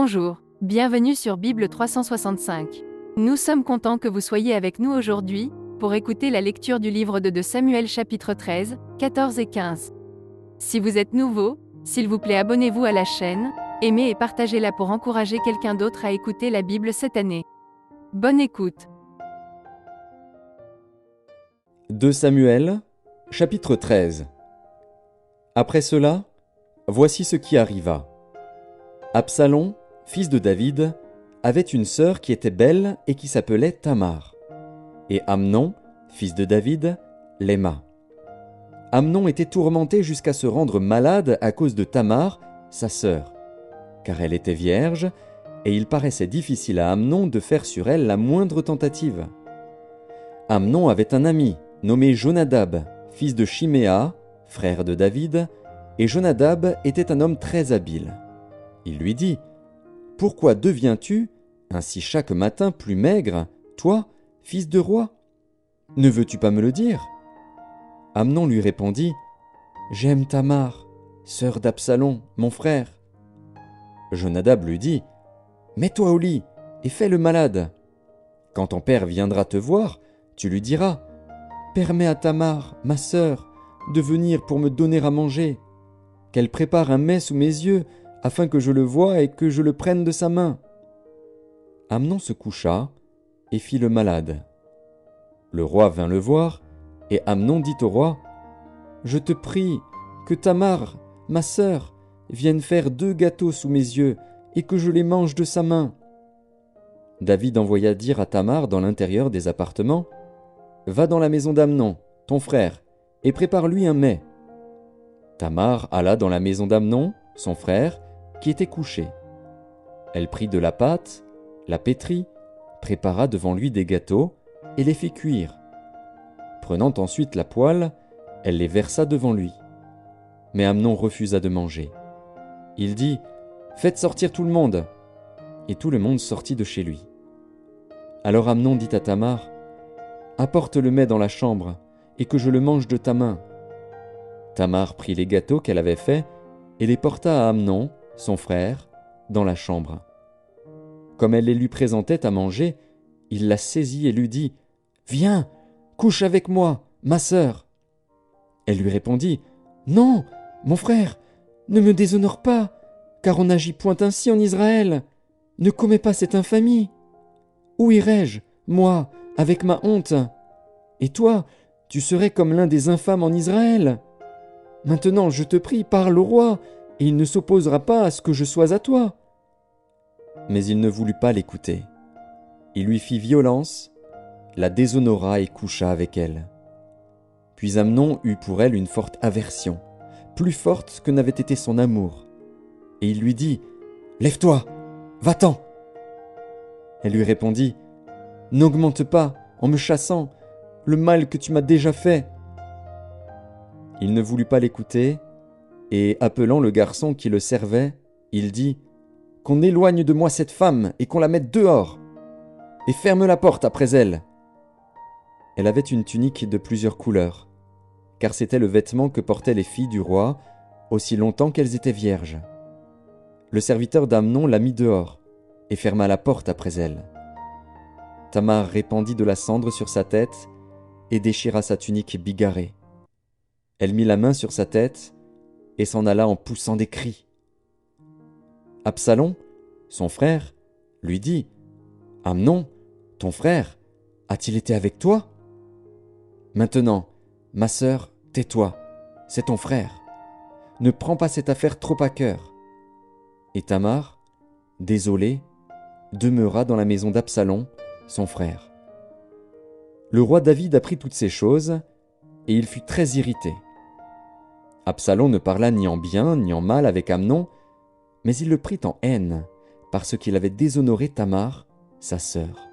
Bonjour, bienvenue sur Bible 365. Nous sommes contents que vous soyez avec nous aujourd'hui, pour écouter la lecture du livre de 2 Samuel chapitre 13, 14 et 15. Si vous êtes nouveau, s'il vous plaît abonnez-vous à la chaîne, aimez et partagez-la pour encourager quelqu'un d'autre à écouter la Bible cette année. Bonne écoute. 2 Samuel, chapitre 13. Après cela, voici ce qui arriva. Absalom, fils de David, avait une sœur qui était belle et qui s'appelait Tamar. Et Amnon, fils de David, l'aima. Amnon était tourmenté jusqu'à se rendre malade à cause de Tamar, sa sœur, car elle était vierge, et il paraissait difficile à Amnon de faire sur elle la moindre tentative. Amnon avait un ami, nommé Jonadab, fils de Chiméa, frère de David, et Jonadab était un homme très habile. Il lui dit : « Pourquoi deviens-tu, ainsi chaque matin plus maigre, toi, fils de roi ? Ne veux-tu pas me le dire » Amnon lui répondit : « J'aime Tamar, sœur d'Absalom, mon frère. » Jonadab lui dit : « Mets-toi au lit et fais le malade. Quand ton père viendra te voir, tu lui diras : Permets à Tamar, ma sœur, de venir pour me donner à manger, qu'elle prépare un mets sous mes yeux, afin que je le voie et que je le prenne de sa main. » Amnon se coucha et fit le malade. Le roi vint le voir, et Amnon dit au roi : « Je te prie que Tamar, ma sœur, vienne faire 2 gâteaux sous mes yeux, et que je les mange de sa main. » David envoya dire à Tamar dans l'intérieur des appartements : « Va dans la maison d'Amnon, ton frère, et prépare-lui un mets. » Tamar alla dans la maison d'Amnon, son frère, qui était couché. Elle prit de la pâte, la pétrit, prépara devant lui des gâteaux, et les fit cuire. Prenant ensuite la poêle, elle les versa devant lui. Mais Amnon refusa de manger. Il dit : « Faites sortir tout le monde. » Et tout le monde sortit de chez lui. Alors Amnon dit à Tamar : « Apporte le mets dans la chambre, et que je le mange de ta main. » Tamar prit les gâteaux qu'elle avait faits, et les porta à Amnon, son frère, dans la chambre. Comme elle les lui présentait à manger, il la saisit et lui dit : « Viens, couche avec moi, ma sœur. » Elle lui répondit : « Non, mon frère, ne me déshonore pas, car on n'agit point ainsi en Israël. Ne commets pas cette infamie. Où irai-je, moi, avec ma honte ? Et toi, tu serais comme l'un des infâmes en Israël. Maintenant, je te prie, parle au roi, et il ne s'opposera pas à ce que je sois à toi. » Mais il ne voulut pas l'écouter. Il lui fit violence, la déshonora et coucha avec elle. Puis Amnon eut pour elle une forte aversion, plus forte que n'avait été son amour. Et il lui dit : « Lève-toi, va-t'en. » Elle lui répondit : « N'augmente pas, en me chassant, le mal que tu m'as déjà fait. » Il ne voulut pas l'écouter, et appelant le garçon qui le servait, il dit : « Qu'on éloigne de moi cette femme et qu'on la mette dehors, et ferme la porte après elle. » Elle avait une tunique de plusieurs couleurs, car c'était le vêtement que portaient les filles du roi, aussi longtemps qu'elles étaient vierges. Le serviteur d'Amnon la mit dehors, et ferma la porte après elle. Tamar répandit de la cendre sur sa tête, et déchira sa tunique bigarrée. Elle mit la main sur sa tête, et s'en alla en poussant des cris. Absalom, son frère, lui dit : « Amnon, ton frère, a-t-il été avec toi ? Maintenant, ma sœur, tais-toi, c'est ton frère. Ne prends pas cette affaire trop à cœur. » Et Tamar, désolée, demeura dans la maison d'Absalom, son frère. Le roi David apprit toutes ces choses, et il fut très irrité. Absalom ne parla ni en bien ni en mal avec Amnon, mais il le prit en haine, parce qu'il avait déshonoré Tamar, sa sœur.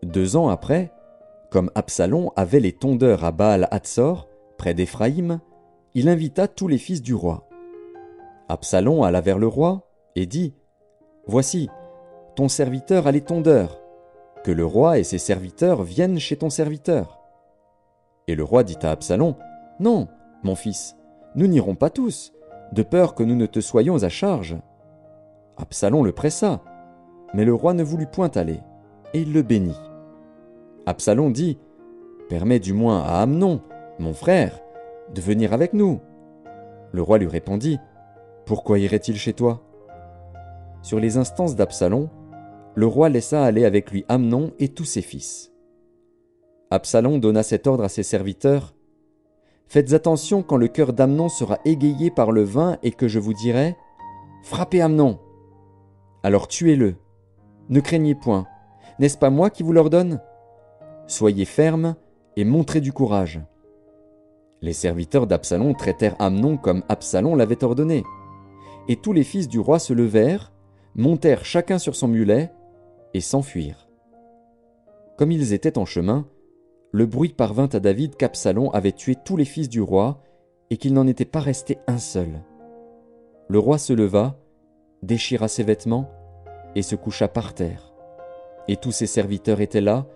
2 ans après, comme Absalom avait les tondeurs à Baal-Hatsor, près d'Éphraïm, il invita tous les fils du roi. Absalom alla vers le roi et dit : « Voici, ton serviteur a les tondeurs, que le roi et ses serviteurs viennent chez ton serviteur. » Et le roi dit à Absalom : « Non, mon fils, nous n'irons pas tous, de peur que nous ne te soyons à charge. » Absalom le pressa, mais le roi ne voulut point aller, et il le bénit. Absalom dit, « Permets du moins à Amnon, mon frère, de venir avec nous. » Le roi lui répondit, « Pourquoi irait-il chez toi ?» Sur les instances d'Absalom, le roi laissa aller avec lui Amnon et tous ses fils. Absalom donna cet ordre à ses serviteurs, « Faites attention quand le cœur d'Amnon sera égayé par le vin et que je vous dirai, « Frappez Amnon !» Alors tuez-le. Ne craignez point, n'est-ce pas moi qui vous l'ordonne ? Soyez fermes et montrez du courage. » Les serviteurs d'Absalom traitèrent Amnon comme Absalom l'avait ordonné. Et tous les fils du roi se levèrent, montèrent chacun sur son mulet, et s'enfuirent. Comme ils étaient en chemin, le bruit parvint à David qu'Absalom avait tué tous les fils du roi, et qu'il n'en était pas resté un seul. Le roi se leva, déchira ses vêtements, et se coucha par terre. Et tous ses serviteurs étaient là,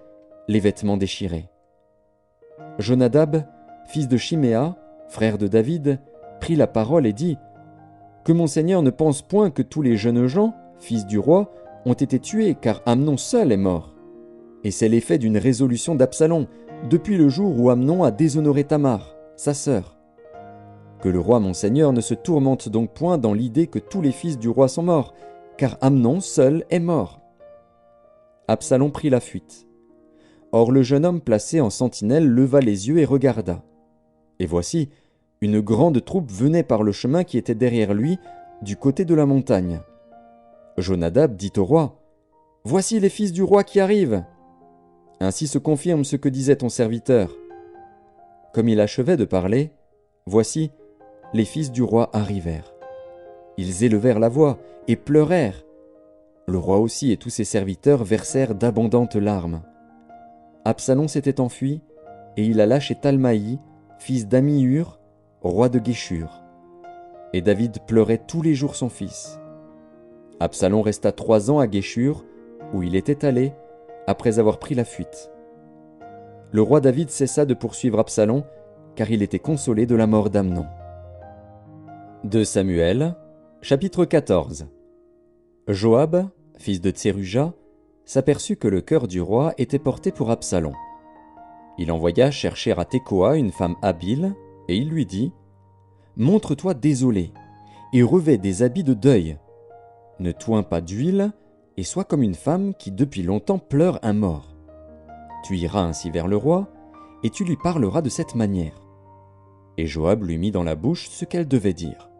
les vêtements déchirés. Jonadab, fils de Chiméa, frère de David, prit la parole et dit, « Que mon seigneur ne pense point que tous les jeunes gens, fils du roi, ont été tués, car Amnon seul est mort. Et c'est l'effet d'une résolution d'Absalom, depuis le jour où Amnon a déshonoré Tamar, sa sœur. Que le roi mon seigneur ne se tourmente donc point dans l'idée que tous les fils du roi sont morts, car Amnon seul est mort. » Absalom prit la fuite. Or le jeune homme placé en sentinelle leva les yeux et regarda. Et voici, une grande troupe venait par le chemin qui était derrière lui, du côté de la montagne. Jonadab dit au roi, « Voici les fils du roi qui arrivent. » Ainsi se confirme ce que disait ton serviteur. Comme il achevait de parler, voici, les fils du roi arrivèrent. Ils élevèrent la voix et pleurèrent. Le roi aussi et tous ses serviteurs versèrent d'abondantes larmes. Absalom s'était enfui, et il alla chez Talmaï, fils d'Amihur, roi de Géshur. Et David pleurait tous les jours son fils. Absalom resta 3 ans à Géshur, où il était allé, après avoir pris la fuite. Le roi David cessa de poursuivre Absalom, car il était consolé de la mort d'Amnon. 2 Samuel, chapitre 14. Joab, fils de Tseruja, s'aperçut que le cœur du roi était porté pour Absalom. Il envoya chercher à Tekoa une femme habile, et il lui dit, « Montre-toi désolé, et revêt des habits de deuil. Ne toins pas d'huile, et sois comme une femme qui depuis longtemps pleure un mort. Tu iras ainsi vers le roi, et tu lui parleras de cette manière. » Et Joab lui mit dans la bouche ce qu'elle devait dire.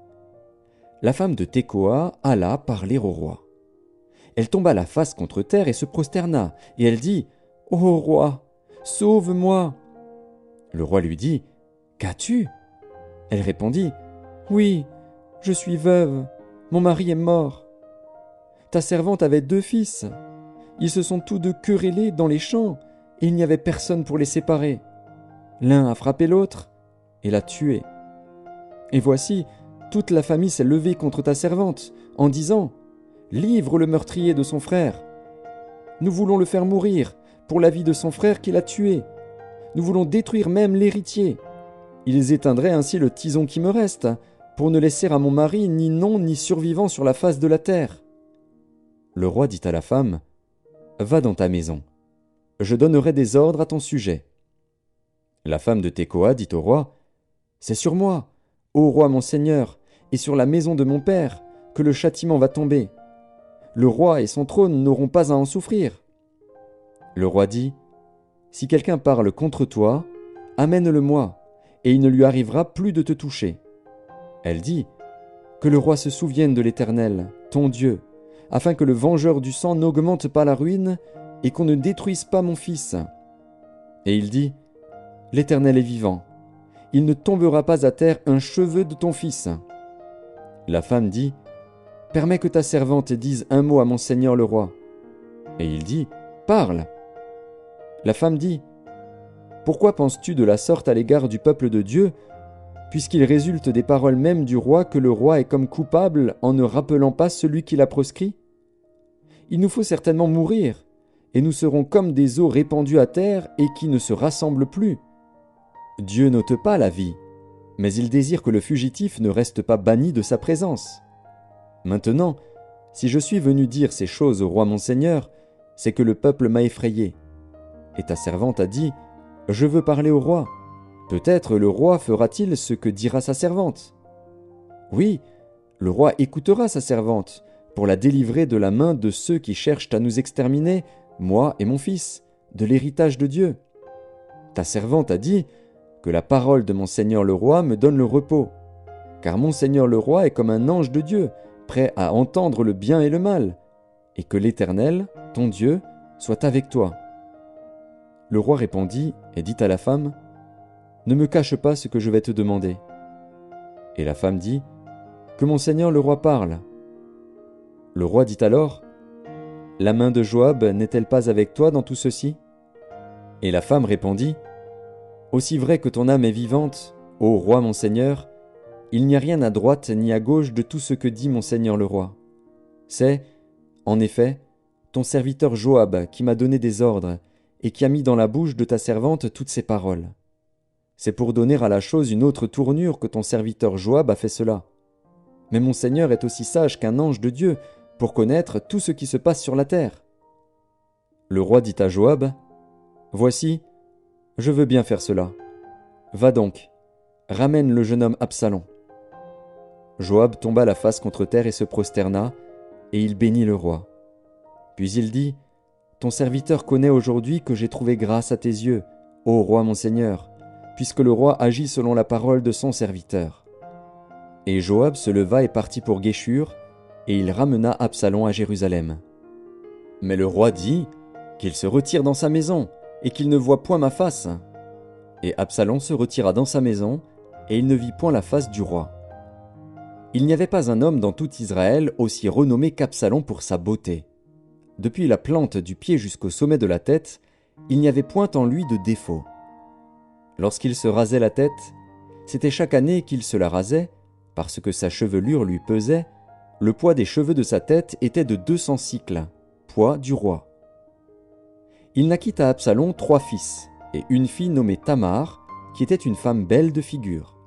La femme de Tekoa alla parler au roi. Elle tomba la face contre terre et se prosterna, et elle dit, « Ô roi, sauve-moi !» Le roi lui dit, « Qu'as-tu » Elle répondit, « Oui, je suis veuve, mon mari est mort. Ta servante avait 2 fils. Ils se sont tous 2 querellés dans les champs, et il n'y avait personne pour les séparer. L'un a frappé l'autre et l'a tué. Et voici, toute la famille s'est levée contre ta servante, en disant, « Livre le meurtrier de son frère. Nous voulons le faire mourir pour la vie de son frère qui l'a tué. Nous voulons détruire même l'héritier. Ils éteindraient ainsi le tison qui me reste, pour ne laisser à mon mari ni nom ni survivant sur la face de la terre. » Le roi dit à la femme, « Va dans ta maison. Je donnerai des ordres à ton sujet. » La femme de Tekoa dit au roi, « C'est sur moi, ô roi mon seigneur, et sur la maison de mon père, que le châtiment va tomber. Le roi et son trône n'auront pas à en souffrir. » Le roi dit, « Si quelqu'un parle contre toi, amène-le-moi, et il ne lui arrivera plus de te toucher. » Elle dit, « Que le roi se souvienne de l'Éternel, ton Dieu, afin que le vengeur du sang n'augmente pas la ruine et qu'on ne détruise pas mon fils. » Et il dit, « L'Éternel est vivant, il ne tombera pas à terre un cheveu de ton fils. » La femme dit, « Permets que ta servante dise un mot à mon seigneur le roi. » Et il dit, « Parle. » La femme dit, « Pourquoi penses-tu de la sorte à l'égard du peuple de Dieu, puisqu'il résulte des paroles mêmes du roi que le roi est comme coupable en ne rappelant pas celui qui l'a proscrit ? Il nous faut certainement mourir, et nous serons comme des eaux répandues à terre et qui ne se rassemblent plus. Dieu n'ôte pas la vie, mais il désire que le fugitif ne reste pas banni de sa présence. Maintenant, Si je suis venu dire ces choses au roi mon seigneur, c'est que le peuple m'a effrayé. Et ta servante a dit, je veux parler au roi. Peut-être le roi fera-t-il ce que dira sa servante. Oui, le roi écoutera sa servante, pour la délivrer de la main de ceux qui cherchent à nous exterminer, moi et mon fils, de l'héritage de Dieu. Ta servante a dit, que la parole de mon seigneur le roi me donne le repos, car mon seigneur le roi est comme un ange de Dieu, prêt à entendre le bien et le mal, et que l'Éternel, ton Dieu, soit avec toi. Le roi répondit et dit à la femme, ne me cache pas ce que je vais te demander. Et la femme dit, que mon seigneur le roi parle. Le roi dit alors, la main de Joab n'est-elle pas avec toi dans tout ceci? Et la femme répondit, aussi vrai que ton âme est vivante, ô roi mon seigneur, il n'y a rien à droite ni à gauche de tout ce que dit mon seigneur le roi. C'est, en effet, ton serviteur Joab qui m'a donné des ordres et qui a mis dans la bouche de ta servante toutes ces paroles. C'est pour donner à la chose une autre tournure que ton serviteur Joab a fait cela. Mais mon Seigneur est aussi sage qu'un ange de Dieu pour connaître tout ce qui se passe sur la terre. Le roi dit à Joab, « Voici, je veux bien faire cela. Va donc, ramène le jeune homme Absalom. » Joab tomba la face contre terre et se prosterna, et il bénit le roi. Puis il dit, « Ton serviteur connaît aujourd'hui que j'ai trouvé grâce à tes yeux, ô roi mon Seigneur, puisque le roi agit selon la parole de son serviteur. » Et Joab se leva et partit pour Guéshur, et il ramena Absalom à Jérusalem. Mais le roi dit qu'il se retire dans sa maison, et qu'il ne voie point ma face. Et Absalom se retira dans sa maison, et il ne vit point la face du roi. Il n'y avait pas un homme dans tout Israël aussi renommé qu'Absalom pour sa beauté. Depuis la plante du pied jusqu'au sommet de la tête, il n'y avait point en lui de défaut. Lorsqu'il se rasait la tête, c'était chaque année qu'il se la rasait, parce que sa chevelure lui pesait, le poids des cheveux de sa tête était de 200 cycles, poids du roi. Il naquit à Absalom 3 fils, et une fille nommée Tamar, qui était une femme belle de figure.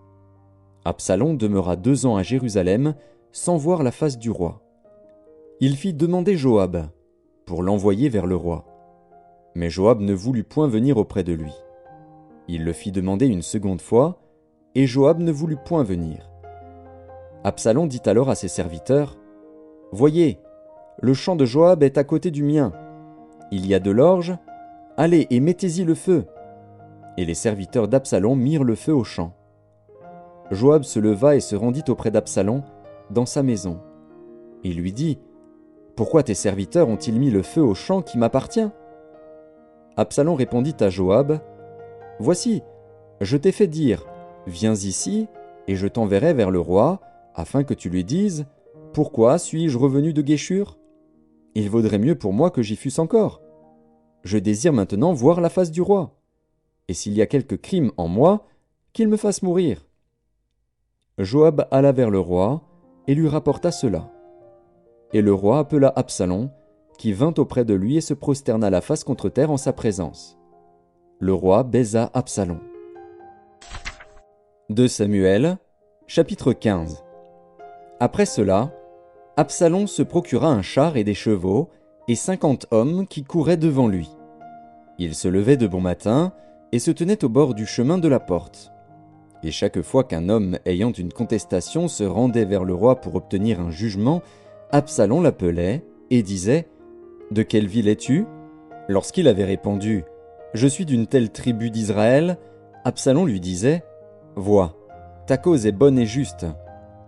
Absalom demeura 2 ans à Jérusalem, sans voir la face du roi. Il fit demander Joab, pour l'envoyer vers le roi. Mais Joab ne voulut point venir auprès de lui. Il le fit demander une seconde fois, et Joab ne voulut point venir. Absalom dit alors à ses serviteurs, « Voyez, le champ de Joab est à côté du mien. Il y a de l'orge, allez et mettez-y le feu. » Et les serviteurs d'Absalom mirent le feu au champ. Joab se leva et se rendit auprès d'Absalom, dans sa maison. Il lui dit, « Pourquoi tes serviteurs ont-ils mis le feu au champ qui m'appartient » Absalom répondit à Joab, « Voici, je t'ai fait dire, viens ici, et je t'enverrai vers le roi, afin que tu lui dises, pourquoi suis-je revenu de Guéshur? Il vaudrait mieux pour moi que j'y fusse encore. Je désire maintenant voir la face du roi. Et s'il y a quelque crime en moi, qu'il me fasse mourir. » Joab alla vers le roi et lui rapporta cela. Et le roi appela Absalom, qui vint auprès de lui et se prosterna la face contre terre en sa présence. Le roi baisa Absalom. 2 Samuel, chapitre 15. Après cela, Absalom se procura un char et des chevaux, et 50 hommes qui couraient devant lui. Il se levait de bon matin et se tenait au bord du chemin de la porte. Et chaque fois qu'un homme ayant une contestation se rendait vers le roi pour obtenir un jugement, Absalom l'appelait et disait « De quelle ville es-tu » Lorsqu'il avait répondu « Je suis d'une telle tribu d'Israël », Absalom lui disait « Vois, ta cause est bonne et juste,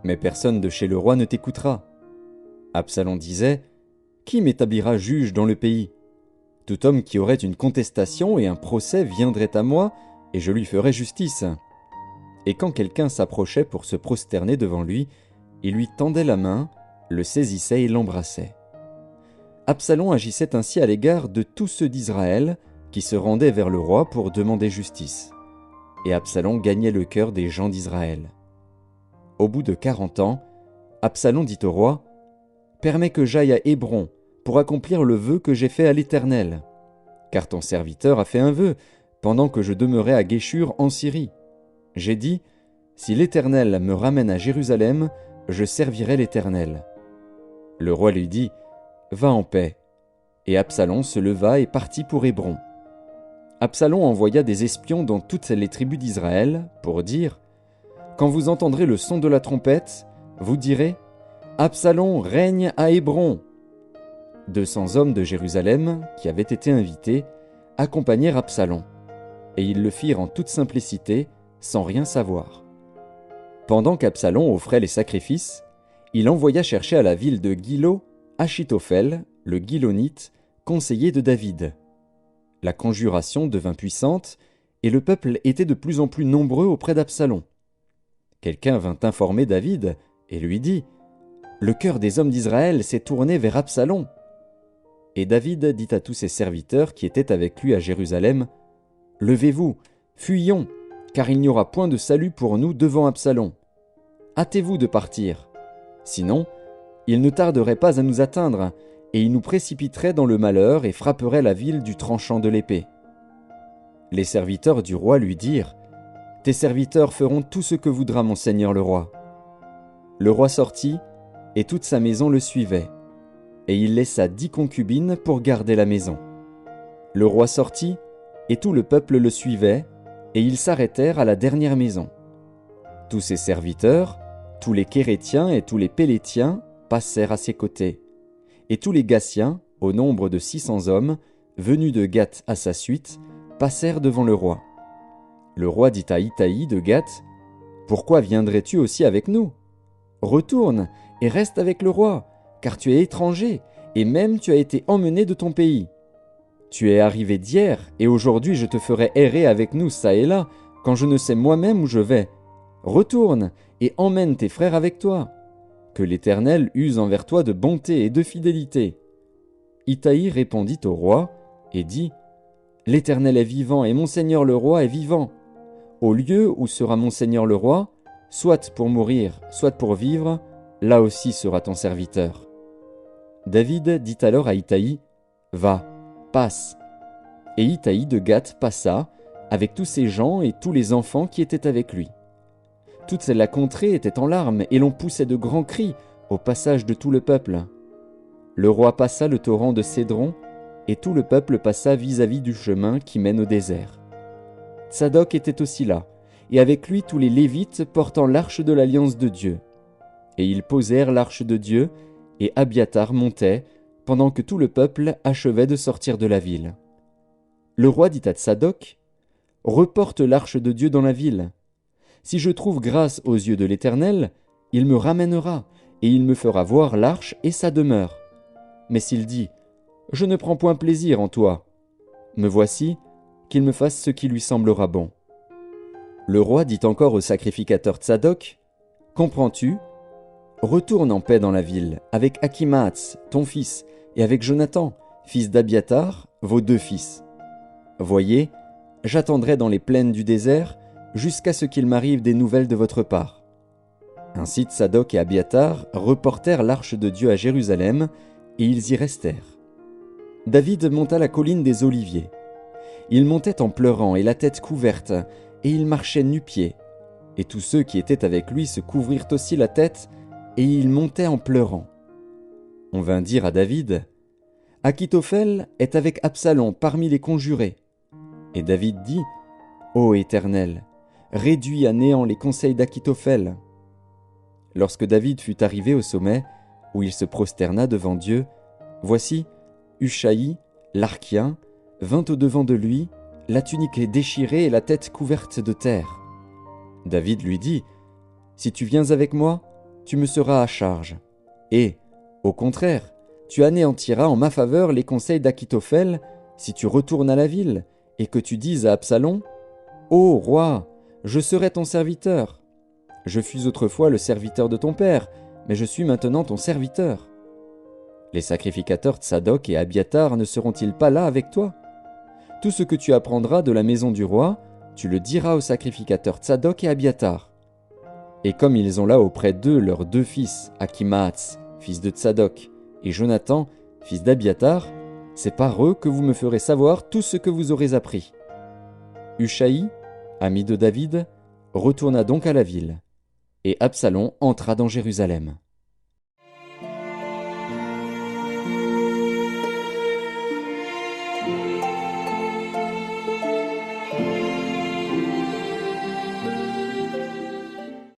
mais personne de chez le roi ne t'écoutera. » Absalom disait « Qui m'établira juge dans le pays ? Tout homme qui aurait une contestation et un procès viendrait à moi, et je lui ferais justice. » Et quand quelqu'un s'approchait pour se prosterner devant lui, il lui tendait la main, le saisissait et l'embrassait. Absalom agissait ainsi à l'égard de tous ceux d'Israël qui se rendaient vers le roi pour demander justice. Et Absalom gagnait le cœur des gens d'Israël. Au bout de 40 ans, Absalom dit au roi, « Permets que j'aille à Hébron pour accomplir le vœu que j'ai fait à l'Éternel. Car ton serviteur a fait un vœu, pendant que je demeurais à Guéshur en Syrie. J'ai dit, si l'Éternel me ramène à Jérusalem, je servirai l'Éternel. » Le roi lui dit, « Va en paix. » Et Absalom se leva et partit pour Hébron. Absalom envoya des espions dans toutes les tribus d'Israël pour dire, « Quand vous entendrez le son de la trompette, vous direz, « Absalom règne à Hébron. » 200 hommes de Jérusalem, qui avaient été invités, accompagnèrent Absalom, et ils le firent en toute simplicité, sans rien savoir. Pendant qu'Absalom offrait les sacrifices, il envoya chercher à la ville de Gilo Achitophel, le Gilonite, conseiller de David. La conjuration devint puissante, et le peuple était de plus en plus nombreux auprès d'Absalom. Quelqu'un vint informer David, et lui dit, « Le cœur des hommes d'Israël s'est tourné vers Absalom. » Et David dit à tous ses serviteurs qui étaient avec lui à Jérusalem, « Levez-vous, fuyons, car il n'y aura point de salut pour nous devant Absalom. Hâtez-vous de partir. Sinon, il ne tarderait pas à nous atteindre, et il nous précipiterait dans le malheur et frapperait la ville du tranchant de l'épée. » Les serviteurs du roi lui dirent, « Tes serviteurs feront tout ce que voudra mon seigneur le roi. » Le roi sortit, et toute sa maison le suivait, et il laissa 10 concubines pour garder la maison. Le roi sortit, et tout le peuple le suivait, et ils s'arrêtèrent à la dernière maison. Tous ses serviteurs, tous les Kérétiens et tous les Pélétiens passèrent à ses côtés, et tous les Gassiens, au nombre de 600 hommes, venus de Gath à sa suite, passèrent devant le roi. Le roi dit à Itaï de Gath, « Pourquoi viendrais-tu aussi avec nous? Retourne et reste avec le roi, car tu es étranger, et même tu as été emmené de ton pays. Tu es arrivé d'hier, et aujourd'hui je te ferai errer avec nous çà et là, quand je ne sais moi-même où je vais. Retourne et emmène tes frères avec toi. Que l'Éternel use envers toi de bonté et de fidélité. » Itaï répondit au roi et dit, « L'Éternel est vivant et mon seigneur le roi est vivant. Au lieu où sera mon seigneur le roi, soit pour mourir, soit pour vivre, là aussi sera ton serviteur. » David dit alors à Itaï, « Va, passe. » Et Itaï de Gath passa, avec tous ses gens et tous les enfants qui étaient avec lui. Toute la contrée était en larmes, et l'on poussait de grands cris au passage de tout le peuple. Le roi passa le torrent de Cédron, et tout le peuple passa vis-à-vis du chemin qui mène au désert. Tsadok était aussi là, et avec lui tous les Lévites portant l'arche de l'alliance de Dieu. Et ils posèrent l'arche de Dieu, et Abiatar montait, pendant que tout le peuple achevait de sortir de la ville. Le roi dit à Tsadok, « Reporte l'arche de Dieu dans la ville. Si je trouve grâce aux yeux de l'Éternel, il me ramènera, et il me fera voir l'arche et sa demeure. Mais s'il dit, « Je ne prends point plaisir en toi », me voici, qu'il me fasse ce qui lui semblera bon. » Le roi dit encore au sacrificateur Tsadok, « Comprends-tu? Retourne en paix dans la ville, avec Achimaatz, ton fils, et avec Jonathan, fils d'Abiatar, vos 2 fils. Voyez, j'attendrai dans les plaines du désert, jusqu'à ce qu'il m'arrive des nouvelles de votre part. » Ainsi Tsadok et Abiatar reportèrent l'arche de Dieu à Jérusalem, et ils y restèrent. David monta la colline des Oliviers. Il montait en pleurant et la tête couverte, et il marchait nu-pieds. Et tous ceux qui étaient avec lui se couvrirent aussi la tête, et il montait en pleurant. On vint dire à David, « Achitophel est avec Absalom parmi les conjurés. » Et David dit, « Ô Éternel, réduis à néant les conseils d'Achitophel. » Lorsque David fut arrivé au sommet, où il se prosterna devant Dieu, voici, Hushaï, l'Archien, vint au-devant de lui, la tunique déchirée et la tête couverte de terre. David lui dit, « Si tu viens avec moi, tu me seras à charge. Et, au contraire, tu anéantiras en ma faveur les conseils d'Achitophel si tu retournes à la ville et que tu dises à Absalom, « Ô roi, je serai ton serviteur. Je fus autrefois le serviteur de ton père, mais je suis maintenant ton serviteur. » Les sacrificateurs Tsadok et Abiatar ne seront-ils pas là avec toi? Tout ce que tu apprendras de la maison du roi, tu le diras aux sacrificateurs Tsadok et Abiatar. Et comme ils ont là auprès d'eux leurs 2 fils, Achimaatz, fils de Tsadok, et Jonathan, fils d'Abiatar, c'est par eux que vous me ferez savoir tout ce que vous aurez appris. » Hushaï, ami de David, retourna donc à la ville, et Absalom entra dans Jérusalem.